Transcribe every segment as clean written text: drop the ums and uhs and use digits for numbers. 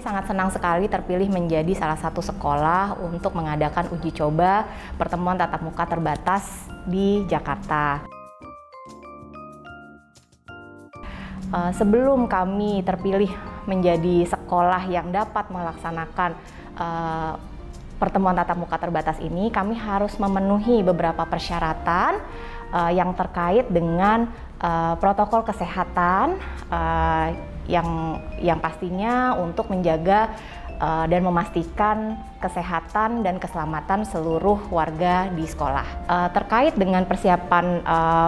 Kami sangat senang sekali terpilih menjadi salah satu sekolah untuk mengadakan uji coba pertemuan tatap muka terbatas di Jakarta. Sebelum kami terpilih menjadi sekolah yang dapat melaksanakan pertemuan tatap muka terbatas ini, kami harus memenuhi beberapa persyaratan yang terkait dengan protokol kesehatan yang pastinya untuk menjaga dan memastikan kesehatan dan keselamatan seluruh warga di sekolah. Terkait dengan persiapan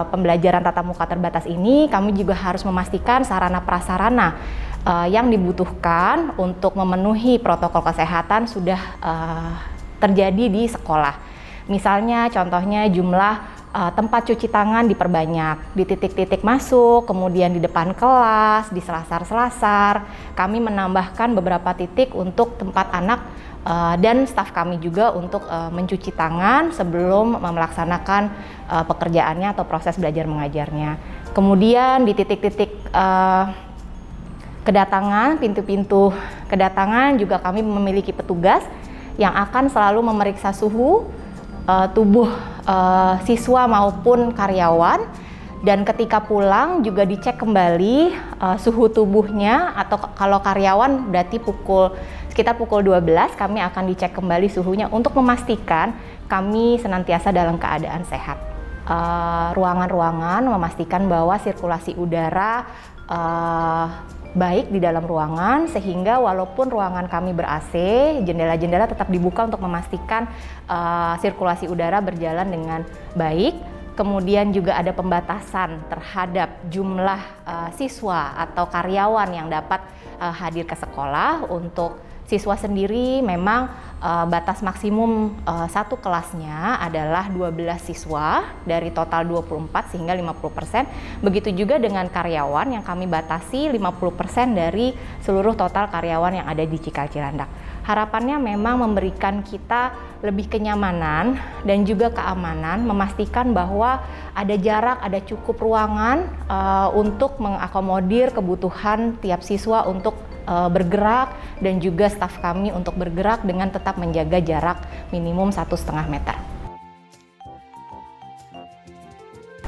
pembelajaran tatap muka terbatas ini, kami juga harus memastikan sarana prasarana yang dibutuhkan untuk memenuhi protokol kesehatan sudah terjadi di sekolah. Misalnya contohnya jumlah tempat cuci tangan diperbanyak di titik-titik masuk, kemudian di depan kelas, di selasar-selasar. Kami menambahkan beberapa titik untuk tempat anak dan staf kami juga untuk mencuci tangan sebelum melaksanakan pekerjaannya atau proses belajar mengajarnya. Kemudian di titik-titik kedatangan, pintu-pintu kedatangan juga kami memiliki petugas yang akan selalu memeriksa suhu tubuh siswa maupun karyawan, dan ketika pulang juga dicek kembali suhu tubuhnya, atau kalau karyawan berarti sekitar pukul 12 kami akan dicek kembali suhunya untuk memastikan kami senantiasa dalam keadaan sehat. Ruangan-ruangan memastikan bahwa sirkulasi udara baik di dalam ruangan, sehingga walaupun ruangan kami ber-AC, jendela-jendela tetap dibuka untuk memastikan sirkulasi udara berjalan dengan baik. Kemudian juga ada pembatasan terhadap jumlah siswa atau karyawan yang dapat hadir ke sekolah. Untuk siswa sendiri memang batas maksimum satu kelasnya adalah 12 siswa dari total 24 sehingga 50%. Begitu juga dengan karyawan yang kami batasi 50% dari seluruh total karyawan yang ada di Cikal Cilandak. Harapannya memang memberikan kita lebih kenyamanan dan juga keamanan, memastikan bahwa ada jarak, ada cukup ruangan untuk mengakomodir kebutuhan tiap siswa untuk bergerak, dan juga staf kami untuk bergerak dengan tetap menjaga jarak minimum 1,5 meter.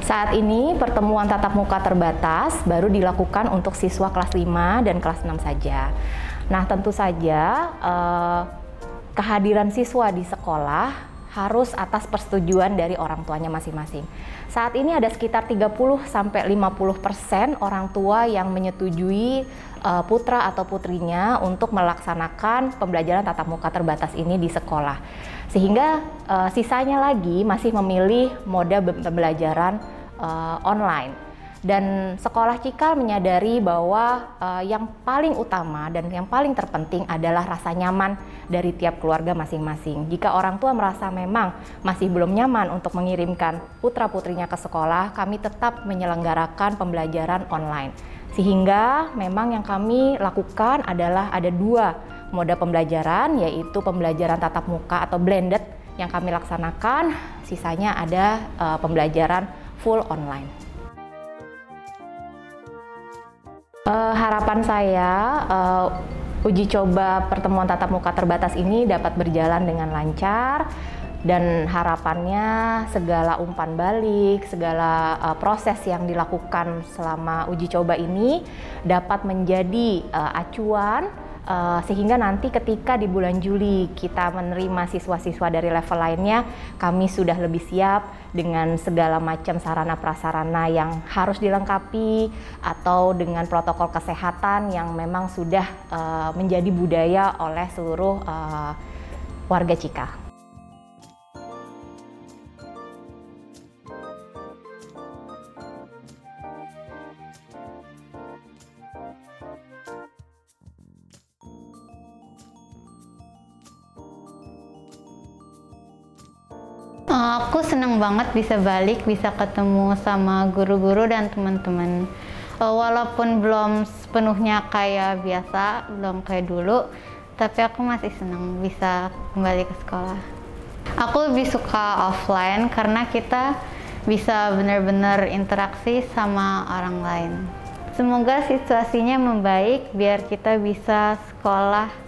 Saat ini pertemuan tatap muka terbatas baru dilakukan untuk siswa kelas 5 dan kelas 6 saja. Nah, tentu saja kehadiran siswa di sekolah harus atas persetujuan dari orang tuanya masing-masing. Saat ini ada sekitar 30-50% orang tua yang menyetujui putra atau putrinya untuk melaksanakan pembelajaran tatap muka terbatas ini di sekolah. Sehingga sisanya lagi masih memilih mode pembelajaran online. Dan sekolah Cikal menyadari bahwa yang paling utama dan yang paling terpenting adalah rasa nyaman dari tiap keluarga masing-masing. Jika orang tua merasa memang masih belum nyaman untuk mengirimkan putra-putrinya ke sekolah, kami tetap menyelenggarakan pembelajaran online. Sehingga memang yang kami lakukan adalah ada 2 mode pembelajaran, yaitu pembelajaran tatap muka atau blended yang kami laksanakan, sisanya ada pembelajaran full online. Harapan saya uji coba pertemuan tatap muka terbatas ini dapat berjalan dengan lancar, dan harapannya segala umpan balik, segala proses yang dilakukan selama uji coba ini dapat menjadi acuan sehingga nanti ketika di bulan Juli kita menerima siswa-siswa dari level lainnya, kami sudah lebih siap dengan segala macam sarana prasarana yang harus dilengkapi, atau dengan protokol kesehatan yang memang sudah menjadi budaya oleh seluruh warga Cikal. Aku senang banget bisa balik, bisa ketemu sama guru-guru dan teman-teman. Walaupun belum sepenuhnya kayak biasa, belum kayak dulu, tapi aku masih senang bisa kembali ke sekolah. Aku lebih suka offline karena kita bisa benar-benar interaksi sama orang lain. Semoga situasinya membaik biar kita bisa sekolah